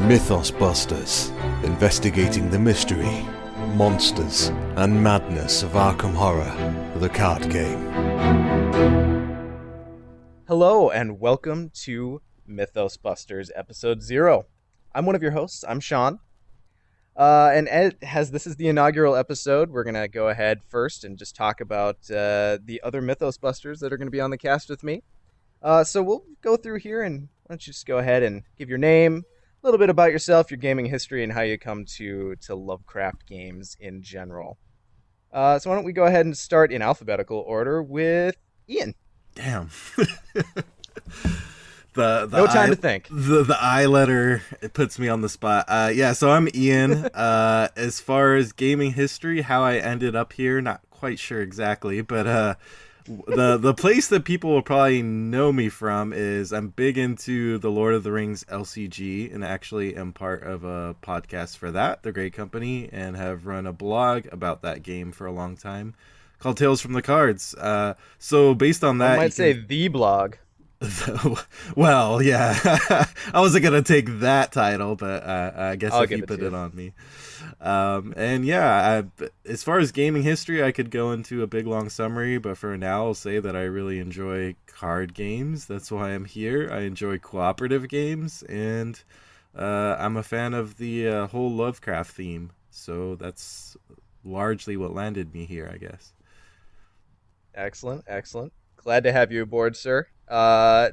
Mythos Busters, investigating the mystery, monsters, and madness of Arkham Horror, the card game. Hello, and welcome to Mythos Busters, Episode 0. I'm one of your hosts, I'm Sean. This is the inaugural episode, we're going to go ahead first and just talk about the other Mythos Busters that are going to be on the cast with me. So we'll go through here, and why don't you just go ahead and give your name, a little bit about yourself, your gaming history, and how you come to Lovecraft games in general. So why don't we go ahead and start in alphabetical order with Ian. Damn. No time to think. The I letter, it puts me on the spot. So I'm Ian. As far as gaming history, how I ended up here, not quite sure exactly, but the place that people will probably know me from is I'm big into the Lord of the Rings LCG, and actually am part of a podcast for that, The Great Company, and have run a blog about that game for a long time called Tales from the Cards. So based on that, I might say the blog. Well, yeah. I wasn't gonna take that title, but I guess if you put it on me. As far as gaming history, I could go into a big long summary, but for now I'll say that I really enjoy card games. That's why I'm here. I enjoy cooperative games, and I'm a fan of the whole Lovecraft theme, so that's largely what landed me here, I guess. Excellent. Glad to have you aboard, sir.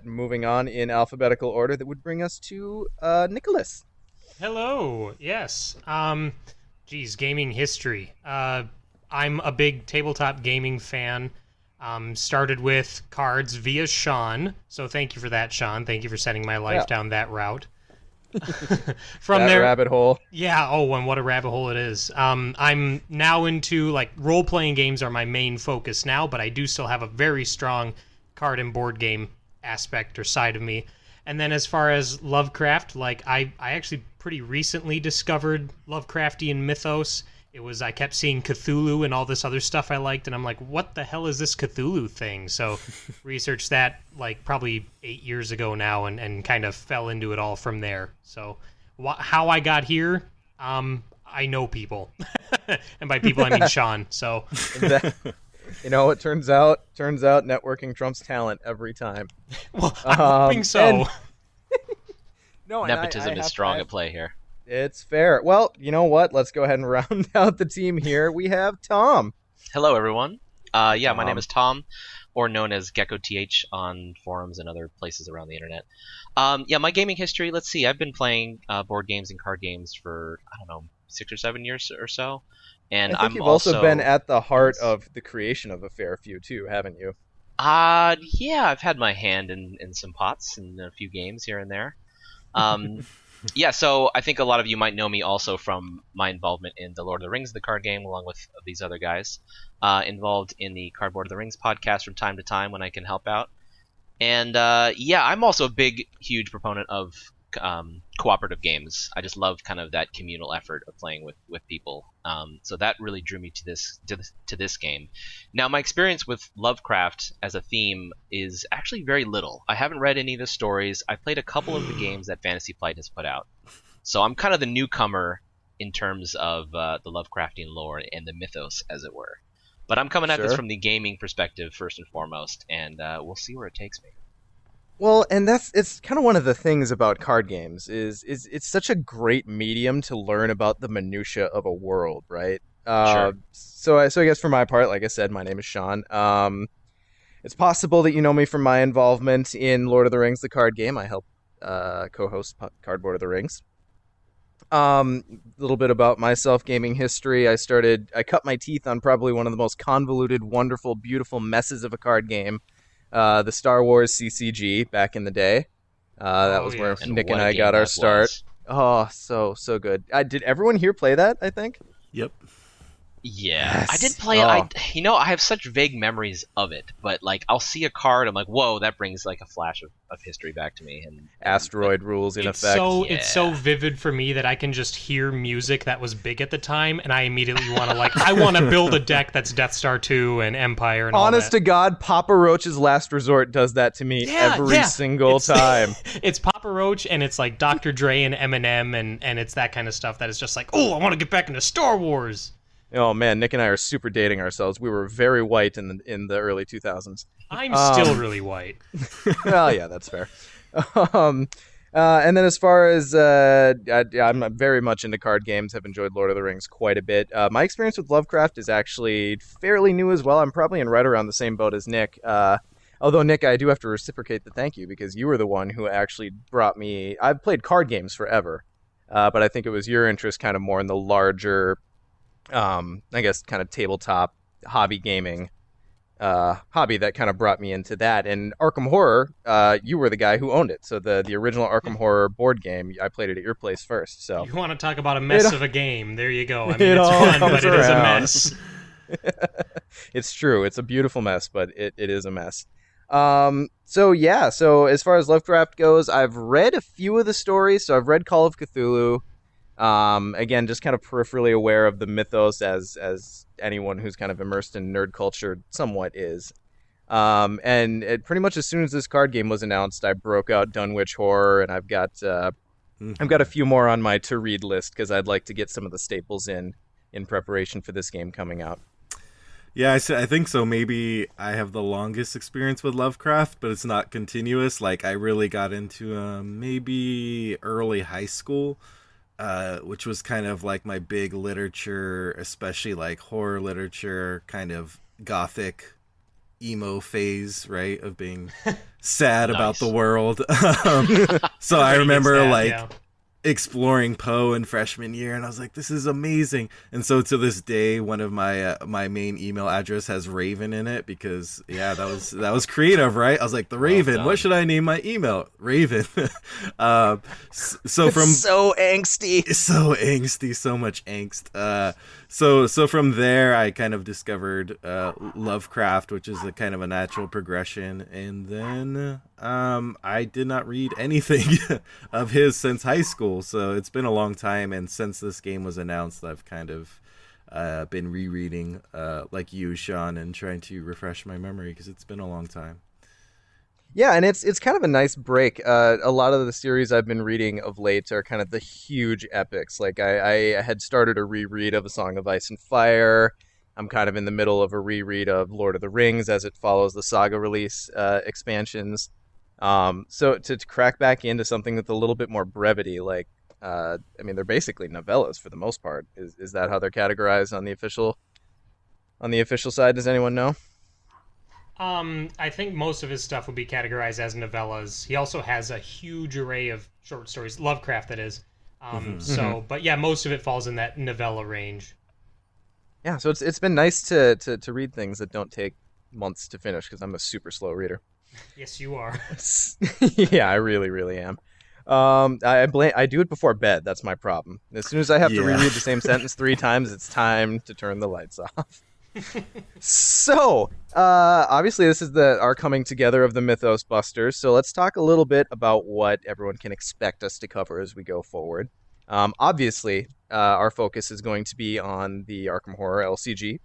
Moving on in alphabetical order, that would bring us to Nicholas. Hello. Yes. Gaming history. I'm a big tabletop gaming fan. Started with cards via Sean, so thank you for that, Sean. Thank you for sending my life down that route. From that there, rabbit hole. Yeah. Oh, and what a rabbit hole it is. I'm now into role-playing games are my main focus now, but I do still have a very strong card and board game aspect or side of me. And then as far as Lovecraft, I actually pretty recently discovered Lovecraftian mythos. I kept seeing Cthulhu and all this other stuff I liked, and I'm like, what the hell is this Cthulhu thing? So researched that probably 8 years ago now, and kind of fell into it all from there. So how I got here, I know people. And by people I mean Sean. So it turns out networking trumps talent every time. Well, I'm hoping so. Nepotism is strong at play here. It's fair. Well, you know what? Let's go ahead and round out the team here. We have Tom. Hello, everyone. My name is Tom, or known as GeckoTH on forums and other places around the internet. My gaming history, let's see. I've been playing board games and card games for, 6 or 7 years or so. And I think you've also been at the heart of the creation of a fair few, too, haven't you? I've had my hand in some pots and a few games here and there. So I think a lot of you might know me also from my involvement in the Lord of the Rings, the card game, along with these other guys. Involved in the Cardboard of the Rings podcast from time to time when I can help out. And I'm also a big, huge proponent of cooperative games. I just love kind of that communal effort of playing with people. So that really drew me to this game. Now, my experience with Lovecraft as a theme is actually very little. I haven't read any of the stories. I played a couple of the games that Fantasy Flight has put out. So I'm kind of the newcomer in terms of the Lovecraftian lore and the mythos, as it were. But I'm coming at this from the gaming perspective first and foremost, and we'll see where it takes me. Well, and it's kind of one of the things about card games is it's such a great medium to learn about the minutia of a world, right? Sure. So I guess for my part, like I said, my name is Sean. It's possible that you know me from my involvement in Lord of the Rings, the card game. I help co-host Cardboard of the Rings. A little bit about myself, gaming history. I cut my teeth on probably one of the most convoluted, wonderful, beautiful messes of a card game. The Star Wars Ccg back in the day. That was where Nick and I got our start. Oh, so good. Did everyone here play that, I think? Yep. Yeah, Yes. I did play. Oh. I have such vague memories of it, but like I'll see a card, I'm like, whoa, that brings like a flash of history back to me. And Asteroid rules in It's effect. it's so vivid for me that I can just hear music that was big at the time, and I immediately want to I want to build a deck that's Death Star 2 and Empire and all Honest that. to God, Papa Roach's Last Resort does that to me every single time. It's Papa Roach, and it's like Dr. Dre and Eminem, and it's that kind of stuff that is just like, oh, I want to get back into Star Wars. Oh man, Nick and I are super dating ourselves. We were very white in the early 2000s. I'm still really white. Well, yeah, that's fair. And then as far as I'm very much into card games, have enjoyed Lord of the Rings quite a bit. My experience with Lovecraft is actually fairly new as well. I'm probably in right around the same boat as Nick. Although, Nick, I do have to reciprocate the thank you because you were the one who actually brought me... I've played card games forever, but I think it was your interest kind of more in the larger, I guess, kind of tabletop hobby gaming hobby that kind of brought me into that. And Arkham Horror, you were the guy who owned it. So the original Arkham Horror board game, I played it at your place first. So You want to talk about a mess of a game? There you go. I mean, It it's all fun, but comes it is a around. mess. It's true. It's a beautiful mess, but it is a mess. So as far as Lovecraft goes, I've read a few of the stories. So I've read Call of Cthulhu. Again, just kind of peripherally aware of the mythos as anyone who's kind of immersed in nerd culture somewhat is. And pretty much as soon as this card game was announced, I broke out Dunwich Horror, and I've got a few more on my to read list because I'd like to get some of the staples in preparation for this game coming out. Yeah, I think so. Maybe I have the longest experience with Lovecraft, but it's not continuous. Like, I really got into maybe early high school, which was kind of like my big literature, especially like horror literature, kind of gothic emo phase, right, of being sad about the world. So I remember exploring Poe in freshman year, and I was like, this is amazing. And so to this day, one of my my main email address has Raven in it because that was creative, right? I was like, the Raven, what should I name my email? Raven. So from so angsty, so much angst. So from there, I kind of discovered Lovecraft, which is a kind of a natural progression, and then I did not read anything of his since high school. So it's been a long time, and since this game was announced, I've kind of been rereading, like you, Sean, and trying to refresh my memory because it's been a long time. Yeah, and it's kind of a nice break. A lot of the series I've been reading of late are kind of the huge epics. Like I had started a reread of A Song of Ice and Fire. I'm kind of in the middle of a reread of Lord of the Rings as it follows the saga release expansions. So to crack back into something with a little bit more brevity, like I mean, they're basically novellas for the most part. Is that how they're categorized on the official side? Does anyone know? I think most of his stuff would be categorized as novellas. He also has a huge array of short stories, Lovecraft that is. But yeah, most of it falls in that novella range. Yeah, so it's been nice to read things that don't take months to finish because I'm a super slow reader. Yes, you are. Yeah, I really, really am. I do it before bed. That's my problem. As soon as I have to reread the same sentence 3 times, it's time to turn the lights off. So, obviously this is our coming together of the Mythos Busters, so let's talk a little bit about what everyone can expect us to cover as we go forward. Obviously, our focus is going to be on the Arkham Horror LCG,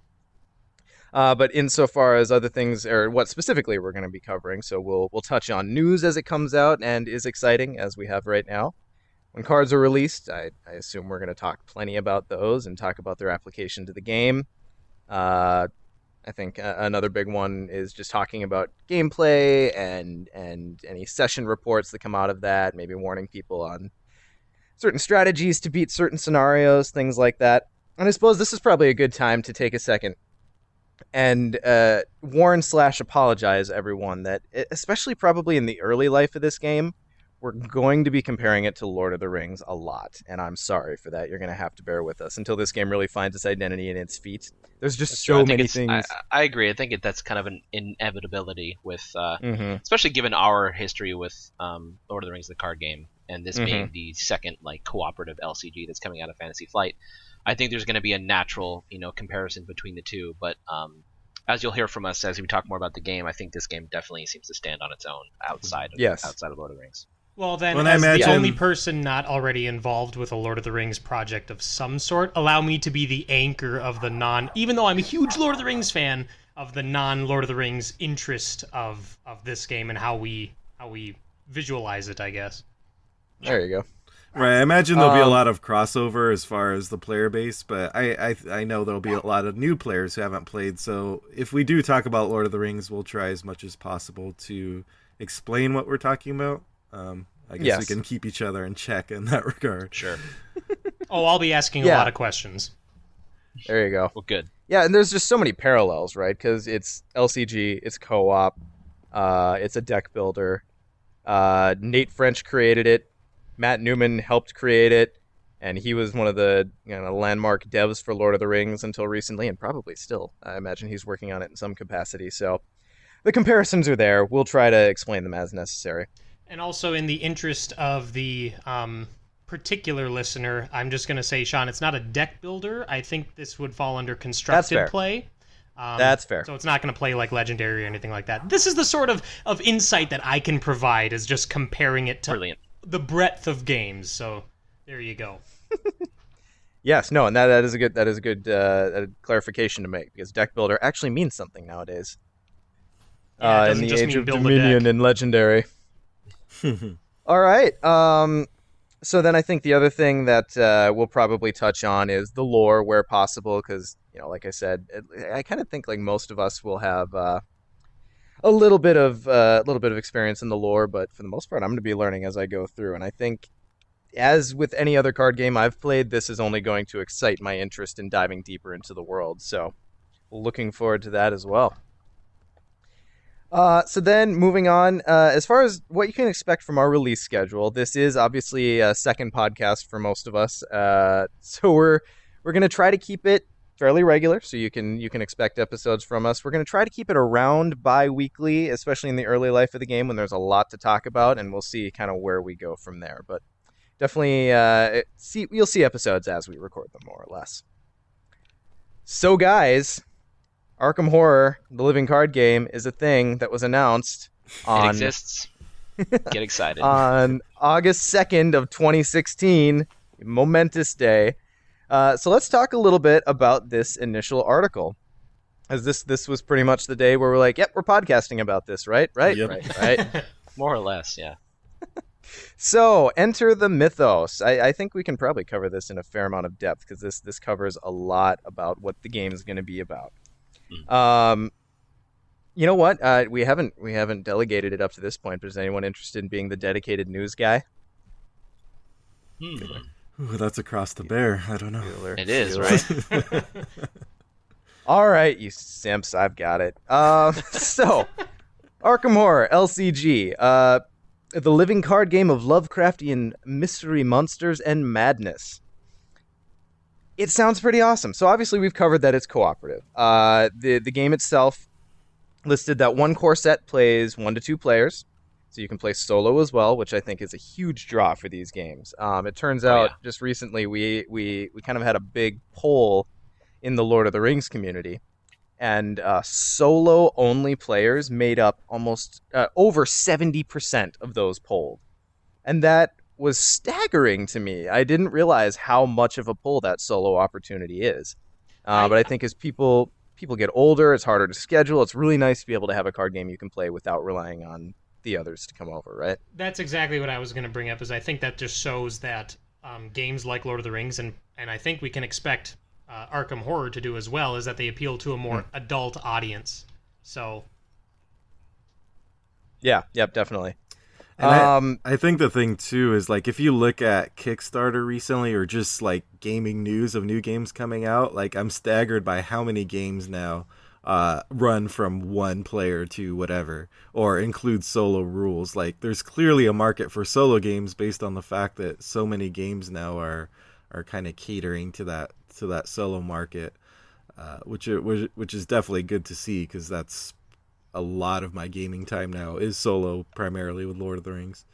but insofar as other things, or what specifically we're going to be covering, so we'll touch on news as it comes out and is exciting, as we have right now. When cards are released, I assume we're going to talk plenty about those and talk about their application to the game. I think another big one is just talking about gameplay and any session reports that come out of that, maybe warning people on certain strategies to beat certain scenarios, things like that. And I suppose this is probably a good time to take a second and warn/apologize everyone that, especially probably in the early life of this game, we're going to be comparing it to Lord of the Rings a lot, and I'm sorry for that. You're going to have to bear with us until this game really finds its identity and its feet. There's just so many things. I agree. I think that's kind of an inevitability with, especially given our history with Lord of the Rings, the card game, and this being the second like cooperative LCG that's coming out of Fantasy Flight. I think there's going to be a natural, comparison between the two. But as you'll hear from us as we talk more about the game, I think this game definitely seems to stand on its own outside of Lord of the Rings. Well, then, Well, as the only person not already involved with a Lord of the Rings project of some sort, allow me to be the anchor of the even though I'm a huge Lord of the Rings fan, of the non-Lord of the Rings interest of this game and how we visualize it, I guess. There you go. Right, I imagine there'll be a lot of crossover as far as the player base, but I know there'll be a lot of new players who haven't played, so if we do talk about Lord of the Rings, we'll try as much as possible to explain what we're talking about. I guess we can keep each other in check in that regard. Sure. Oh, I'll be asking a lot of questions. There you go. Well, good. Yeah, and there's just so many parallels, right? Because it's LCG, it's co-op, it's a deck builder. Nate French created it. Matt Newman helped create it, and he was one of the landmark devs for Lord of the Rings until recently, and probably still. I imagine he's working on it in some capacity. So the comparisons are there. We'll try to explain them as necessary. And also, in the interest of the particular listener, I'm just going to say, Sean, it's not a deck builder. I think this would fall under constructed play. That's fair. So it's not going to play like Legendary or anything like that. This is the sort of insight that I can provide, is just comparing it to the breadth of games. So there you go. Yes, no, and that is a good clarification to make, because deck builder actually means something nowadays. Yeah, it in doesn't the just age mean of build a Dominion deck. and Legendary. All right. So then I think the other thing that we'll probably touch on is the lore where possible, because like I said, I kind of think like most of us will have a little bit of experience in the lore, but for the most part, I'm going to be learning as I go through. And I think, as with any other card game I've played, this is only going to excite my interest in diving deeper into the world. So, looking forward to that as well. So then, moving on, as far as what you can expect from our release schedule, this is obviously a second podcast for most of us. So we're going to try to keep it fairly regular, so you can expect episodes from us. We're going to try to keep it around bi-weekly, especially in the early life of the game when there's a lot to talk about, and we'll see kind of where we go from there. But definitely, you'll see episodes as we record them, more or less. So, guys, Arkham Horror, the living card game, is a thing that was announced on... It exists. Get excited. On August 2nd of 2016, a momentous day. So let's talk a little bit about this initial article. As this was pretty much the day where we're like, yep, we're podcasting about this, right? Yep. Right. More or less, yeah. So, enter the Mythos. I think we can probably cover this in a fair amount of depth, because this covers a lot about what the game is going to be about. You know what? We haven't delegated it up to this point, but is anyone interested in being the dedicated news guy? Ooh, that's across the bear. I don't know. It is, right? All right, you simps, I've got it. So, Arkham Horror, LCG, the living card game of Lovecraftian mystery, monsters, and madness. It sounds pretty awesome. So obviously we've covered that it's cooperative. The game itself listed that one core set plays 1 to 2 players. So you can play solo as well, which I think is a huge draw for these games. It turns out just recently we kind of had a big poll in the Lord of the Rings community. And solo-only players made up almost over 70% of those polled. And that was staggering to me. I didn't realize how much of a pull that solo opportunity is. But I think as people get older, it's harder to schedule. It's really nice to be able to have a card game you can play without relying on the others to come over, right? That's exactly what I was going to bring up, is I think that just shows that games like Lord of the Rings, and I think we can expect Arkham Horror to do as well, is that they appeal to a more adult audience. So, yeah, definitely. And I think the thing too is, like, if you look at Kickstarter recently, or just like gaming news of new games coming out, like, I'm staggered by how many games now run from 1 player to whatever, or include solo rules. Like, there's clearly a market for solo games based on the fact that so many games now are kind of catering to that solo market, which is definitely good to see, because that's a lot of my gaming time now is solo, primarily with Lord of the Rings.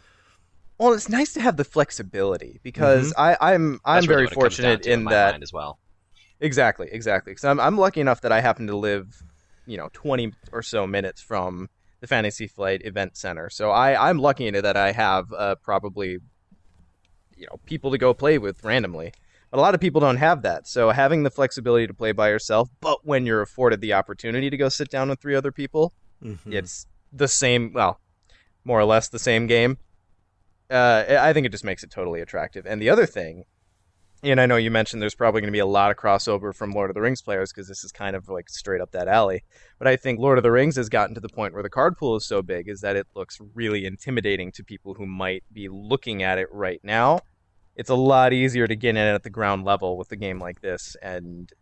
Well, it's nice to have the flexibility because I'm That's really very what it comes down fortunate to in my that mind as well. exactly because I'm lucky enough that I happen to live 20 or so minutes from the Fantasy Flight Event Center, so I'm lucky in it that I have probably people to go play with randomly. But a lot of people don't have that, so having the flexibility to play by yourself, but when you're afforded the opportunity to go sit down with 3 other people, it's the same, well, more or less the same game. I think it just makes it totally attractive. And the other thing, and I know you mentioned there's probably going to be a lot of crossover from Lord of the Rings players because this is kind of like straight up that alley. But I think Lord of the Rings has gotten to the point where the card pool is so big is that it looks really intimidating to people who might be looking at it right now. It's a lot easier to get in at the ground level with a game like this and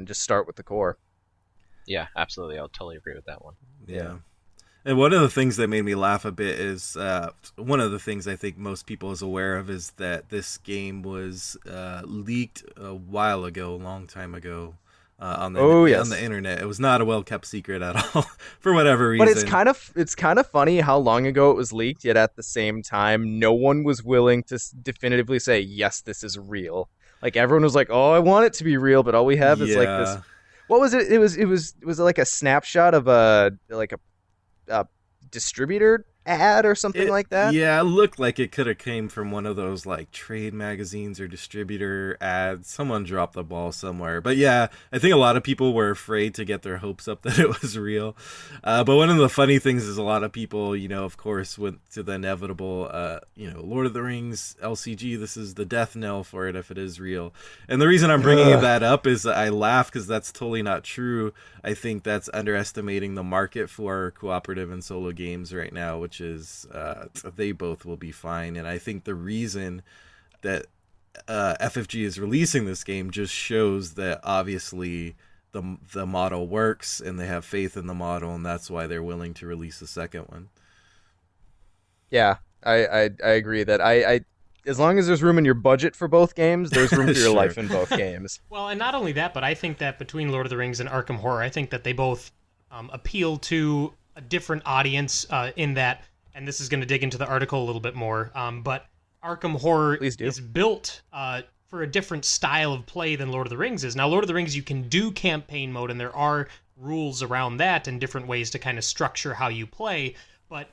just start with the core. Yeah, absolutely. I'll totally agree with that one. Yeah. And one of the things that made me laugh a bit is one of the things I think most people is aware of is that this game was leaked a while ago, a long time ago, on the internet. It was not a well kept secret at all for whatever reason. But it's kind of funny how long ago it was leaked, yet at the same time, no one was willing to definitively say yes, this is real. Like everyone was like, "Oh, I want it to be real," but all we have is like this. What was it? It was like a snapshot of a distributor ad or something like that. Yeah, it looked like it could have came from one of those like trade magazines or distributor ads. Someone dropped the ball somewhere. But yeah, I think a lot of people were afraid to get their hopes up that it was real. But one of the funny things is a lot of people, of course, went to the inevitable, Lord of the Rings LCG. This is the death knell for it if it is real. And the reason I'm bringing that up is I laugh because that's totally not true. I think that's underestimating the market for cooperative and solo games right now, which is they both will be fine. And I think the reason that FFG is releasing this game just shows that obviously the model works and they have faith in the model, and that's why they're willing to release the second one. Yeah, I agree that I as long as there's room in your budget for both games, there's room for your life in both games. Well, and not only that, but I think that between Lord of the Rings and Arkham Horror, I think that they both appeal to a different audience in that, and this is going to dig into the article a little bit more, but Arkham Horror is built for a different style of play than Lord of the Rings is. Now, Lord of the Rings, you can do campaign mode, and there are rules around that and different ways to kind of structure how you play, but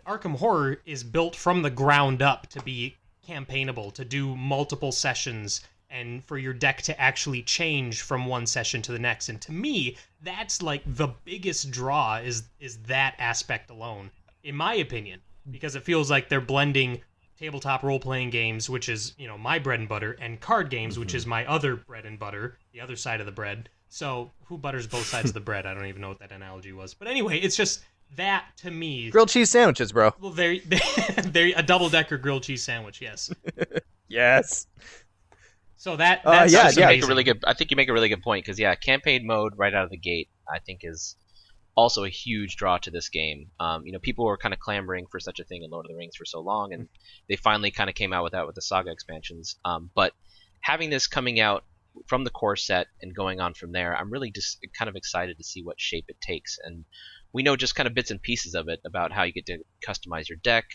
Arkham Horror is built from the ground up to be campaignable, to do multiple sessions, and for your deck to actually change from one session to the next. And to me, that's like the biggest draw is that aspect alone, in my opinion, because it feels like they're blending tabletop role-playing games, which is, my bread and butter, and card games, which is my other bread and butter, the other side of the bread. So who butters both sides of the bread? I don't even know what that analogy was. But anyway, it's just that, to me... Grilled cheese sandwiches, bro. Well, they're a double-decker grilled cheese sandwich, yes. Yes. So that's make a really good. I think you make a really good point because campaign mode right out of the gate, I think, is also a huge draw to this game. People were kind of clamoring for such a thing in Lord of the Rings for so long, and they finally kind of came out with that with the Saga expansions. But having this coming out from the core set and going on from there, I'm really just kind of excited to see what shape it takes. And we know just kind of bits and pieces of it about how you get to customize your deck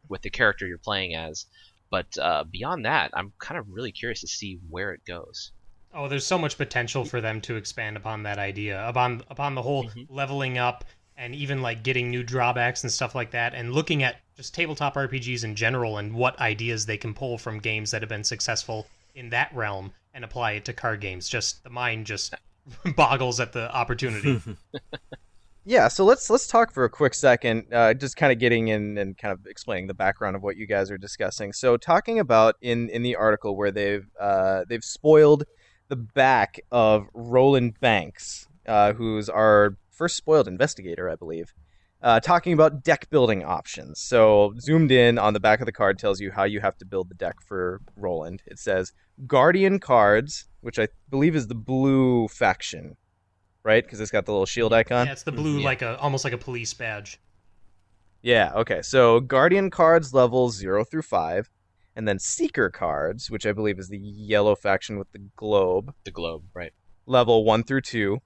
with the character you're playing as. But beyond that, I'm kind of really curious to see where it goes. Oh, there's so much potential for them to expand upon that idea, upon the whole leveling up and even like getting new drawbacks and stuff like that, and looking at just tabletop RPGs in general and what ideas they can pull from games that have been successful in that realm and apply it to card games. Just the mind just boggles at the opportunity. Yeah, so let's talk for a quick second, just kind of getting in and kind of explaining the background of what you guys are discussing. So talking about in the article where they've spoiled the back of Roland Banks, who's our first spoiled investigator, I believe, talking about deck building options. So zoomed in on the back of the card tells you how you have to build the deck for Roland. It says Guardian cards, which I believe is the blue faction. Right, because it's got the little shield icon. Yeah, it's the blue, almost like a police badge. Yeah. Okay. So Guardian cards level 0 through 5, and then Seeker cards, which I believe is the yellow faction with the globe. The globe, right? Level 1 through 2,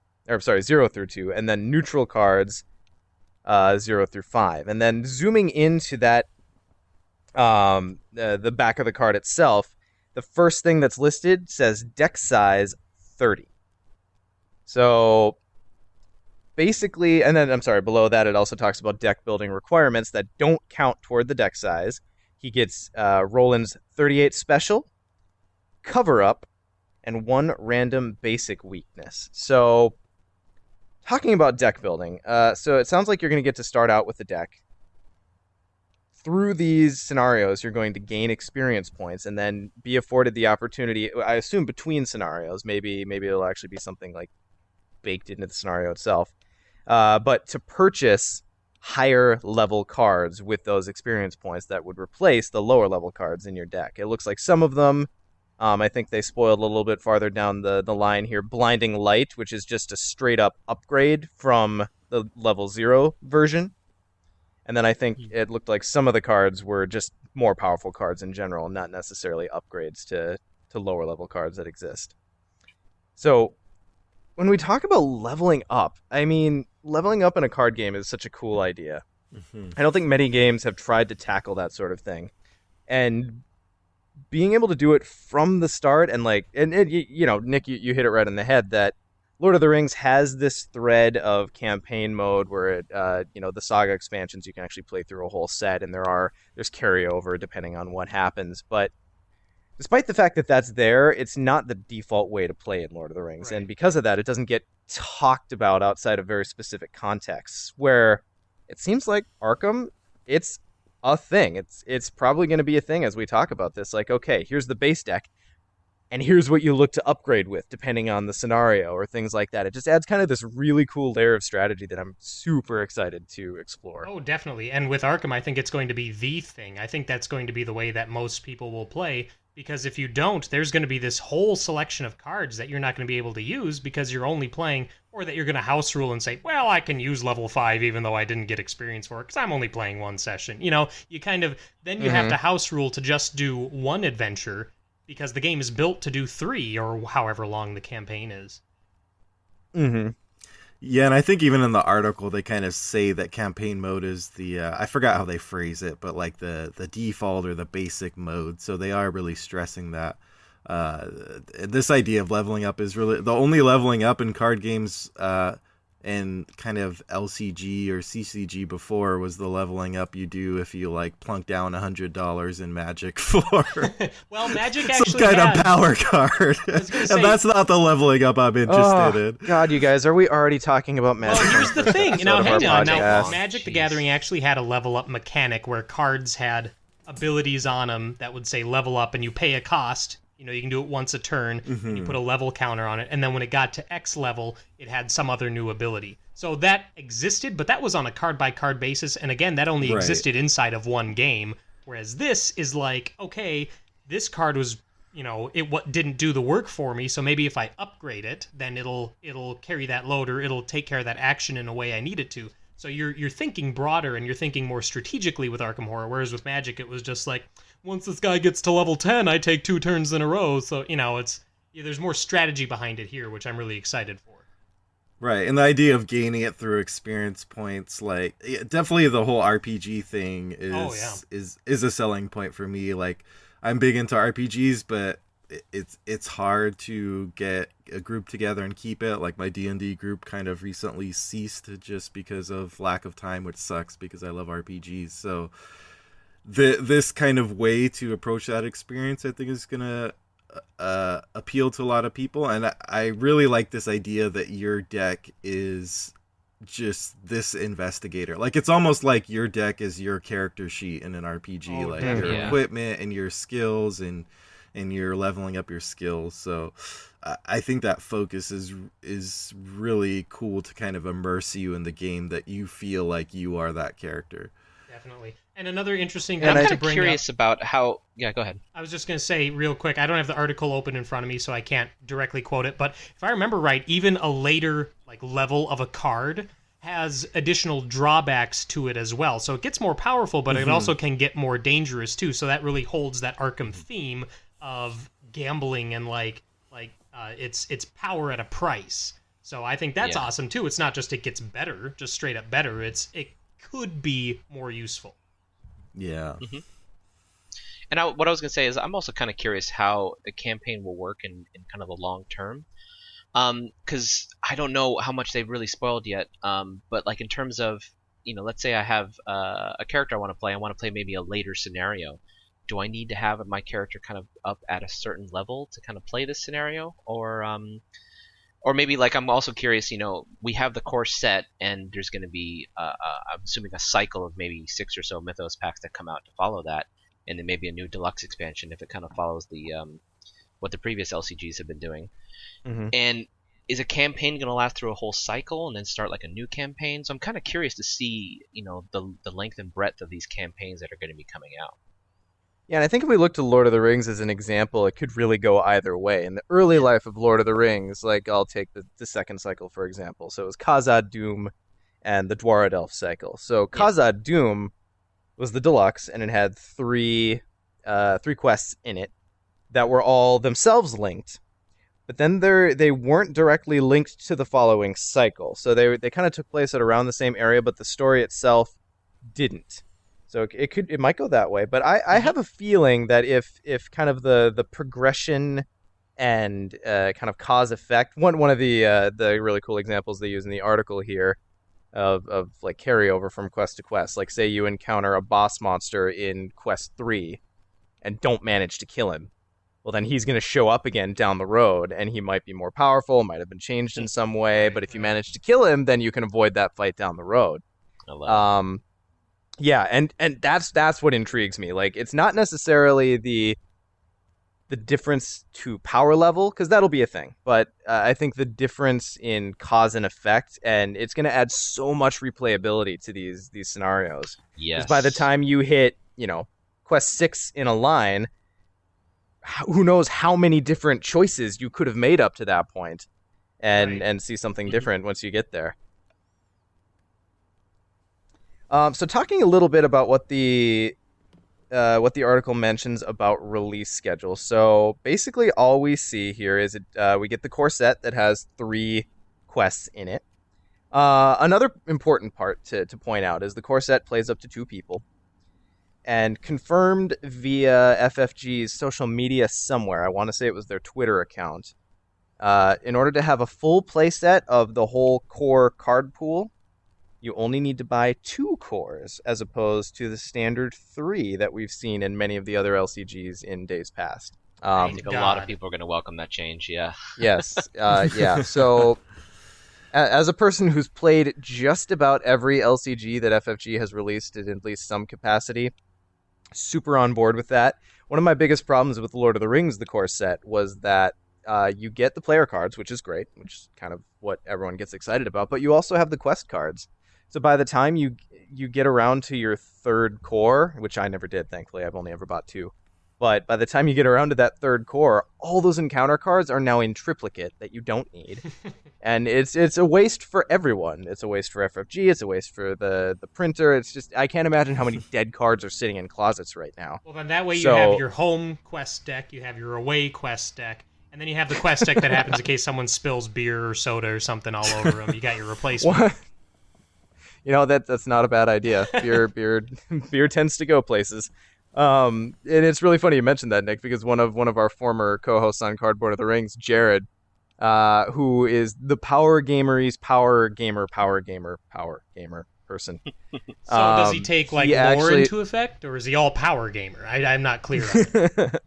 0 through 2, and then neutral cards, 0 through 5. And then zooming into that the back of the card itself, the first thing that's listed says deck size 30. So basically, and then, I'm sorry, below that it also talks about deck building requirements that don't count toward the deck size. He gets Roland's 38 special, cover up, and 1 random basic weakness. So, talking about deck building, so it sounds like you're going to get to start out with the deck. Through these scenarios, you're going to gain experience points and then be afforded the opportunity, I assume between scenarios, maybe it'll actually be something like baked into the scenario itself, but to purchase higher level cards with those experience points that would replace the lower level cards in your deck. It looks like some of them, I think they spoiled a little bit farther down the line here, Blinding Light, which is just a straight up upgrade from the level 0 version. And then I think it looked like some of the cards were just more powerful cards in general, not necessarily upgrades to lower level cards that exist. So when we talk about leveling up, I mean, leveling up in a card game is such a cool idea. Mm-hmm. I don't think many games have tried to tackle that sort of thing. And being able to do it from the start and Nick, you hit it right on the head that Lord of the Rings has this thread of campaign mode where the Saga expansions, you can actually play through a whole set, and there's carryover depending on what happens. But despite the fact that that's there, it's not the default way to play in Lord of the Rings. Right. And because of that, it doesn't get talked about outside of very specific contexts, where it seems like Arkham, it's a thing. It's probably going to be a thing as we talk about this. Like, okay, here's the base deck, and here's what you look to upgrade with, depending on the scenario or things like that. It just adds kind of this really cool layer of strategy that I'm super excited to explore. Oh, definitely. And with Arkham, I think it's going to be the thing. I think that's going to be the way that most people will play, because if you don't, there's going to be this whole selection of cards that you're not going to be able to use because you're only playing, or that you're going to house rule and say, well, I can use level 5 even though I didn't get experience for it because I'm only playing one session. You know, you kind of, then you have to house rule to just do one adventure, because the game is built to do 3 or however long the campaign is. Mm-hmm. Yeah, and I think even in the article they kind of say that campaign mode is the I forgot how they phrase it, but like the default or the basic mode. So they are really stressing that this idea of leveling up is really the only leveling up in card games and kind of LCG or CCG before was the leveling up you do if you like plunk down $100 in Magic for well, Magic actually some kind of power card, and that's not the leveling up I'm interested in. God, you guys, are we already talking about Magic? Well, here's the thing. Now, hang on. Now, Magic the Gathering actually had a level up mechanic where cards had abilities on them that would say level up, and you pay a cost. You know, you can do it once a turn, and you put a level counter on it, and then when it got to X level, it had some other new ability. So that existed, but that was on a card-by-card basis, and again, that only existed inside of one game, whereas this is like, okay, this card was, it didn't do the work for me, so maybe if I upgrade it, then it'll carry that load, or it'll take care of that action in a way I need it to. So you're thinking broader, and you're thinking more strategically with Arkham Horror, whereas with Magic, it was just like, once this guy gets to level 10, I take 2 turns in a row. So, there's more strategy behind it here, which I'm really excited for. Right, and the idea of gaining it through experience points, like, definitely the whole RPG thing is a selling point for me. Like, I'm big into RPGs, but it's hard to get a group together and keep it. Like, my D&D group kind of recently ceased just because of lack of time, which sucks because I love RPGs. So this kind of way to approach that experience, I think, is gonna appeal to a lot of people. And I really like this idea that your deck is just this investigator. Like, it's almost like your deck is your character sheet in an RPG. Your equipment and your skills and you're leveling up your skills. So I think that focus is really cool to kind of immerse you in the game, that you feel like you are that character. Definitely. And another interesting thing I'm to kind of curious about how... Yeah, go ahead. I was just going to say real quick, I don't have the article open in front of me, so I can't directly quote it, but if I remember right, even a later level of a card has additional drawbacks to it as well. So it gets more powerful, but it also can get more dangerous too. So that really holds that Arkham theme of gambling and it's power at a price. So I think that's awesome too. It's not just it gets better, just straight up better. It could be more useful. Yeah. And what I was gonna say is I'm also kind of curious how the campaign will work in kind of the long term. Because I don't know how much they've really spoiled yet. But like in terms of, let's say I have a character I want to play. I want to play maybe a later scenario. Do I need to have my character kind of up at a certain level to kind of play this scenario, or maybe like I'm also curious. We have the core set, and there's going to be, I'm assuming, a cycle of maybe 6 or so Mythos packs that come out to follow that, and then maybe a new deluxe expansion if it kind of follows the what the previous LCGs have been doing. Mm-hmm. And is a campaign going to last through a whole cycle and then start like a new campaign? So I'm kind of curious to see, the length and breadth of these campaigns that are going to be coming out. Yeah, and I think if we look to Lord of the Rings as an example, it could really go either way. In the early life of Lord of the Rings, like I'll take the second cycle, for example. So it was Khazad Dûm and the Dwarad Elf cycle. So Khazad Dûm was the deluxe, and it had three quests in it that were all themselves linked. But then they weren't directly linked to the following cycle. So they kind of took place at around the same area, but the story itself didn't. So it might go that way, but I have a feeling that if kind of the progression and kind of cause effect, one of the really cool examples they use in the article here of like carryover from quest to quest, like say you encounter a boss monster in quest 3 and don't manage to kill him, well then he's going to show up again down the road, and he might be more powerful, might have been changed in some way, but if you manage to kill him, then you can avoid that fight down the road. I love it. Yeah, and that's what intrigues me. Like, it's not necessarily the difference to power level, because that'll be a thing. But I think the difference in cause and effect, and it's going to add so much replayability to these scenarios. Yes. Because by the time you hit, quest 6 in a line, who knows how many different choices you could have made up to that point, and see something different once you get there. So talking a little bit about what the article mentions about release schedule. So basically all we see here is we get the core set that has 3 quests in it. Another important part to point out is the core set plays up to 2 people. And confirmed via FFG's social media somewhere, I want to say it was their Twitter account, in order to have a full playset of the whole core card pool, you only need to buy 2 cores, as opposed to the standard 3 that we've seen in many of the other LCGs in days past. I think a lot of people are going to welcome that change, yeah. Yes, yeah. So, as a person who's played just about every LCG that FFG has released in at least some capacity, super on board with that. One of my biggest problems with Lord of the Rings, the core set, was that you get the player cards, which is great, which is kind of what everyone gets excited about, but you also have the quest cards. So by the time you get around to your 3rd core, which I never did, thankfully, I've only ever bought 2. But by the time you get around to that 3rd core, all those encounter cards are now in triplicate that you don't need. And it's a waste for everyone. It's a waste for FFG, it's a waste for the printer. It's just, I can't imagine how many dead cards are sitting in closets right now. Well, then that way you have your home quest deck, you have your away quest deck, and then you have the quest deck that happens in case someone spills beer or soda or something all over them. You got your replacement. What? That's not a bad idea. Beer tends to go places. And it's really funny you mentioned that, Nick, because one of our former co-hosts on Cardboard of the Rings, Jared, who is the power gamer person. So does he take lore into effect, or is he all power gamer? I'm not clear on it.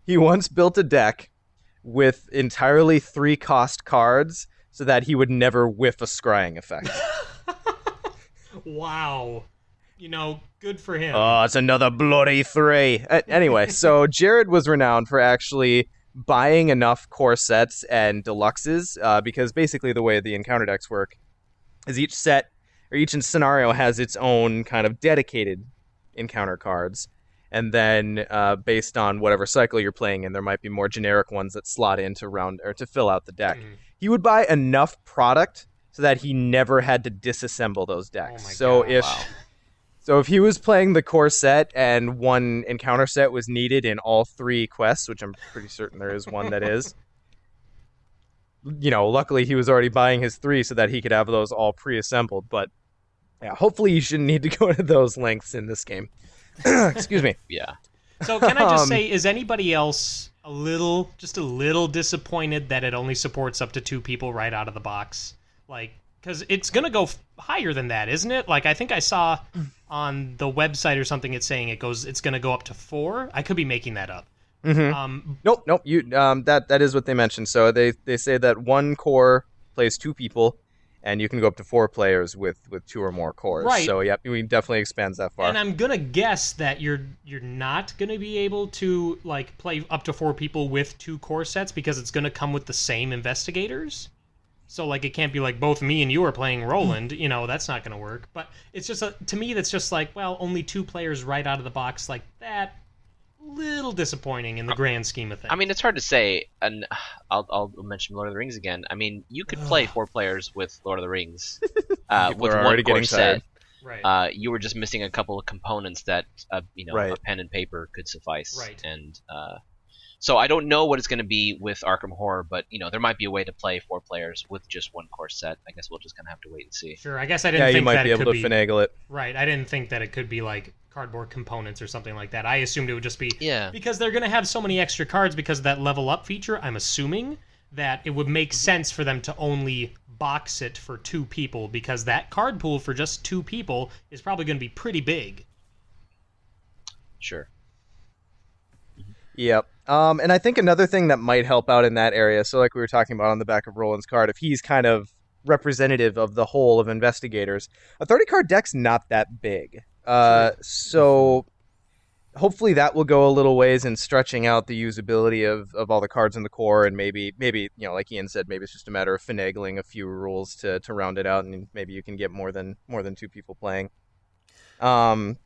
He once built a deck with entirely 3 cost cards so that he would never whiff a scrying effect. Wow. Good for him. Oh, it's another bloody 3. Anyway, so Jared was renowned for actually buying enough core sets and deluxes, because basically the way the encounter decks work is each set, or each scenario has its own kind of dedicated encounter cards. And then based on whatever cycle you're playing in, there might be more generic ones that slot in to fill out the deck. He would buy enough product so that he never had to disassemble those decks. So if he was playing the core set and one encounter set was needed in all 3 quests, which I'm pretty certain there is one that is, luckily he was already buying his 3 so that he could have those all pre-assembled. But yeah, hopefully you shouldn't need to go to those lengths in this game. Excuse me. Yeah. So can I just say, is anybody else just a little disappointed that it only supports up to 2 people right out of the box? Like, because it's going to go higher than that, isn't it? Like, I think I saw on the website or something it's saying it's going to go up to 4. I could be making that up. Mm-hmm. Nope. You that is what they mentioned. So they say that 1 core plays 2 people, and you can go up to 4 players with 2 or more cores. Right. So yeah, we definitely expands that far. And I'm gonna guess that you're not gonna be able to like play up to 4 people with 2 core sets because it's gonna come with the same investigators. So like it can't be like both me and you are playing Roland. That's not gonna work. But it's just to me that's just like, well, only 2 players right out of the box like that. Little disappointing in the grand scheme of things. I mean, it's hard to say, and I'll mention Lord of the Rings again. I mean, you could play 4 players with Lord of the Rings with 1 core set. Right. You were just missing a couple of components that Right. a pen and paper could suffice. Right. And so I don't know what it's going to be with Arkham Horror, but there might be a way to play 4 players with just 1 core set. I guess we'll just kind of have to wait and see. Sure. I guess I didn't think you might that be it able could to finagle it. Right. I didn't think that it could be like cardboard components or something like that. I assumed it would just be because they're going to have so many extra cards because of that level up feature. I'm assuming that it would make sense for them to only box it for 2 people because that card pool for just 2 people is probably going to be pretty big. Sure. Yep. And I think another thing that might help out in that area, so like we were talking about on the back of Roland's card, if he's kind of representative of the whole of investigators, a 30-card deck's not that big. So hopefully that will go a little ways in stretching out the usability of all the cards in the core, and maybe like Ian said, maybe it's just a matter of finagling a few rules to round it out, and maybe you can get more than 2 people playing. God,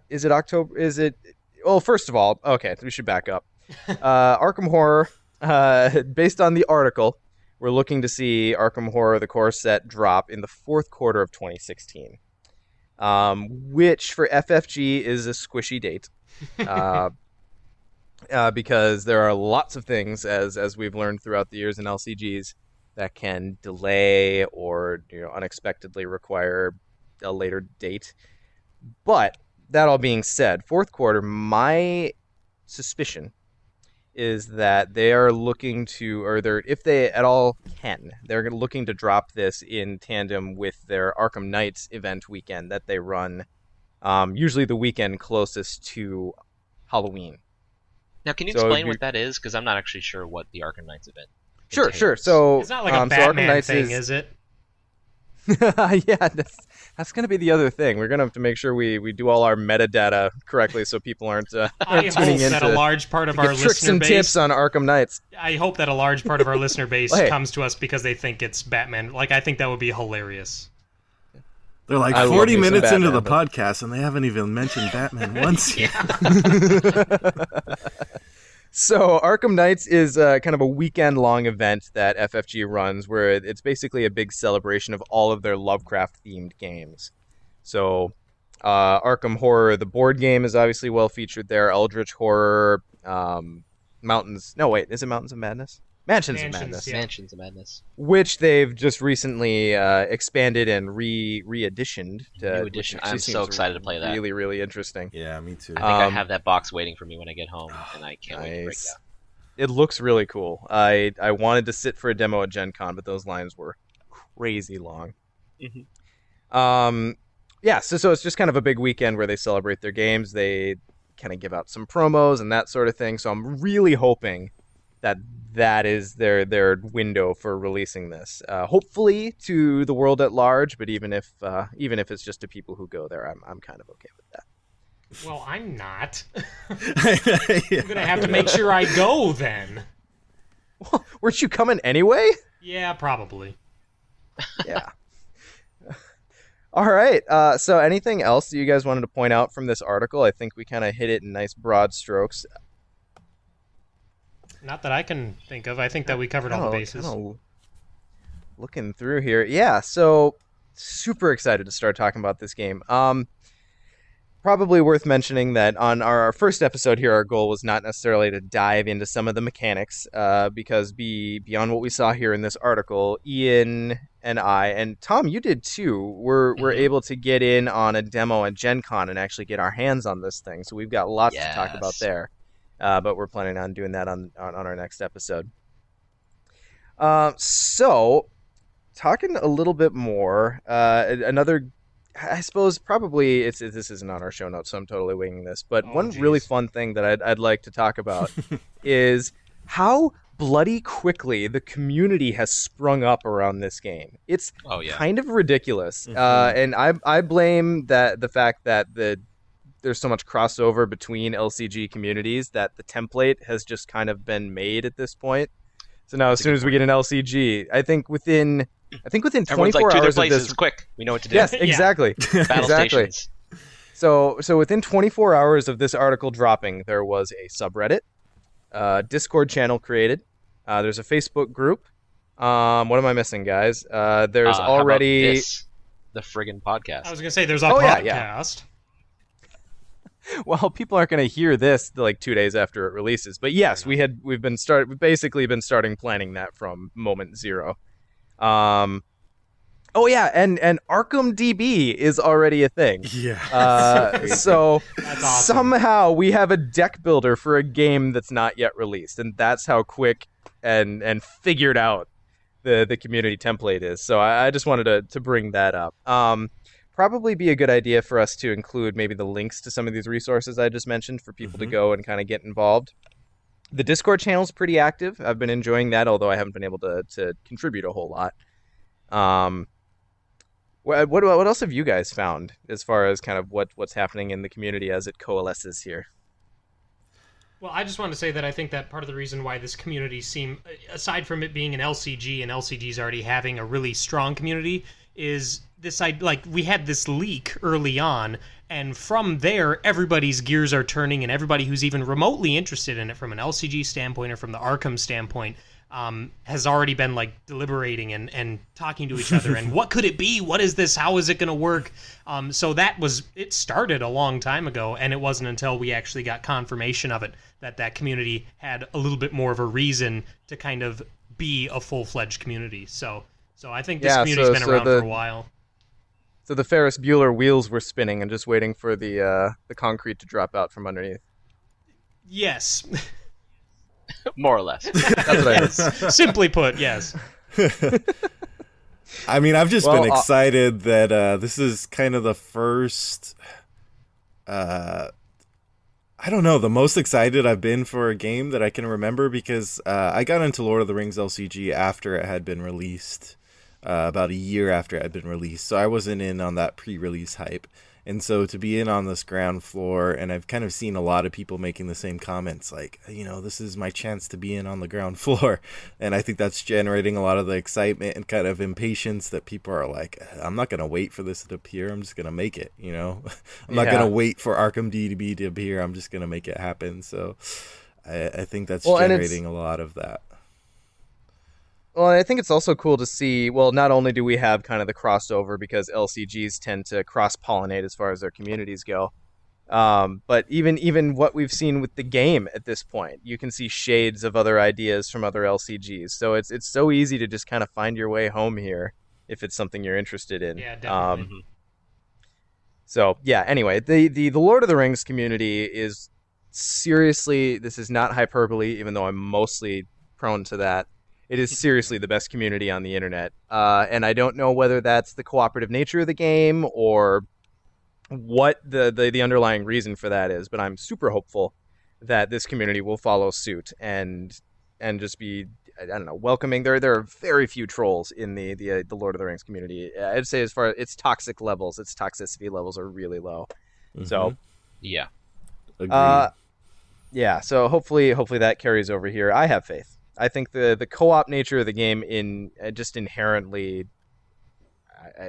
is it October? Is it? Well, first of all, okay, we should back up. Arkham Horror, based on the article, we're looking to see Arkham Horror, the core set, drop in the 4th quarter of 2016. Which for FFG is a squishy date, because there are lots of things, as we've learned throughout the years in LCGs, that can delay or unexpectedly require a later date. But that all being said, 4th quarter, my suspicion is that they are looking to, or if they at all can, they're looking to drop this in tandem with their Arkham Knights event weekend that they run, usually the weekend closest to Halloween. Now, can you explain what that is? Because I'm not actually sure what the Arkham Knights event entails. Sure. So it's not like a Batman thing, is it? Yeah, that's going to be the other thing. We're going to have to make sure we do all our metadata correctly so people aren't tuning in that a large part of our tricks listener and base, tips on Arkham Knights. I hope that a large part of our listener base Well, hey. comes to us because they think it's Batman. Like, I think that would be hilarious. They're like I love 40 me some minutes into the Batman, podcast, and they haven't even mentioned Batman once yet. So Arkham Knights is kind of a weekend-long event that FFG runs where it's basically a big celebration of all of their Lovecraft-themed games. So Arkham Horror, the board game, is obviously well-featured there. Eldritch Horror, Mountains... No, wait, is it Mountains of Madness? Mansions of Madness. Yeah. Mansions of Madness. Which they've just recently expanded and re-editioned. New edition. I'm so excited to play that. Really, really interesting. Yeah, me too. I think I have that box waiting for me when I get home, and I can't wait to break it out. It looks really cool. I wanted to sit for a demo at Gen Con, but those lines were crazy long. Mm-hmm. Yeah, so it's just kind of a big weekend where they celebrate their games. They kind of give out some promos and that sort of thing. So I'm really hoping that is their window for releasing this. Hopefully to the world at large, but even if it's just to people who go there, I'm kind of okay with that. Well, I'm not. I'm going to have to make sure I go then. Well, weren't you coming anyway? Yeah, probably. Yeah. All right. So anything else that you guys wanted to point out from this article? I think we kind of hit it in nice broad strokes. Not that I can think of. I think that we covered all the bases. Looking through here. Yeah, so super excited to start talking about this game. Probably worth mentioning that on our first episode here, our goal was not necessarily to dive into some of the mechanics, because beyond what we saw here in this article, Ian and I, and Tom, you did too, we're able to get in on a demo at Gen Con and actually get our hands on this thing. So we've got lots to talk about there, but we're planning on doing that on our next episode. So, talking a little bit more, another... I suppose probably this isn't on our show notes, so I'm totally winging this. But one really fun thing that I'd like to talk about is how bloody quickly the community has sprung up around this game. It's kind of ridiculous, and I blame the fact that there's so much crossover between LCG communities that the template has just kind of been made at this point. So now, as soon as we get an LCG, I think within 24 hours of this, quick. We know what to do. Yes, exactly. Battle stations. So within 24 hours of this article dropping, there was a subreddit, Discord channel created. There's a Facebook group. What am I missing, guys? There's already how about this? The friggin' podcast. I was gonna say there's a podcast. Yeah. Well, people aren't going to hear this like 2 days after it releases, but yes, we've basically been starting planning that from moment zero. And Arkham DB is already a thing. Yeah. So That's awesome. somehow we have a deck builder for a game that's not yet released, and that's how quick and figured out the community template is. So I just wanted to bring that up. Probably be a good idea for us to include maybe the links to some of these resources I just mentioned for people to go and kind of get involved. The Discord channel's pretty active. I've been enjoying that, although I haven't been able to contribute a whole lot. What else have you guys found as far as kind of what's happening in the community as it coalesces here? Well, I just want to say that I think that part of the reason why this community aside from it being an LCG and LCG's already having a really strong community, is this we had this leak early on, and from there everybody's gears are turning, and everybody who's even remotely interested in it from an LCG standpoint or from the Arkham standpoint has already been deliberating and talking to each other and what could it be, what is this, how is it going to work. So it started a long time ago, and it wasn't until we actually got confirmation of it that community had a little bit more of a reason to kind of be a full-fledged community. So I think this community's been around for a while. So the Ferris Bueller wheels were spinning and just waiting for the concrete to drop out from underneath. Yes. More or less. That's what I heard. Simply put, yes. I mean, I've just been excited that this is kind of the first... I don't know, the most excited I've been for a game that I can remember, because I got into Lord of the Rings LCG after it had been released. About a year after it had been released, so I wasn't in on that pre-release hype. And so to be in on this ground floor, and I've kind of seen a lot of people making the same comments, like, this is my chance to be in on the ground floor. And I think that's generating a lot of the excitement and kind of impatience that people are like, I'm not going to wait for this to appear, I'm just going to make it, I'm not going to wait for Arkham DB to appear, I'm just going to make it happen. So I think that's generating a lot of that. Well, I think it's also cool to see, not only do we have kind of the crossover because LCGs tend to cross-pollinate as far as their communities go, but even what we've seen with the game at this point, you can see shades of other ideas from other LCGs. So it's so easy to just kind of find your way home here if it's something you're interested in. Yeah, definitely. So, yeah, anyway, the Lord of the Rings community is seriously, this is not hyperbole, even though I'm mostly prone to that. It is seriously the best community on the internet. And I don't know whether that's the cooperative nature of the game or what the underlying reason for that is, but I'm super hopeful that this community will follow suit and just be, I don't know, welcoming. There are very few trolls in the Lord of the Rings community. I'd say as far as its toxicity levels are really low. Mm-hmm. So yeah. Agreed. Yeah, so hopefully that carries over here. I have faith. I think the co-op nature of the game just inherently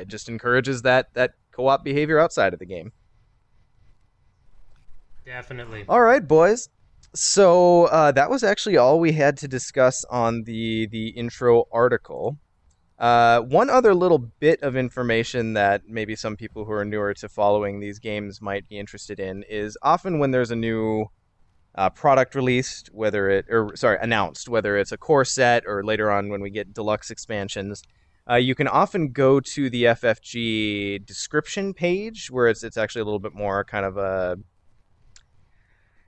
just encourages that co-op behavior outside of the game. Definitely. All right, boys. So that was actually all we had to discuss on the intro article. One other little bit of information that maybe some people who are newer to following these games might be interested in is often when there's a new product released, announced, whether it's a core set or later on when we get deluxe expansions, you can often go to the FFG description page where it's actually a little bit more kind of a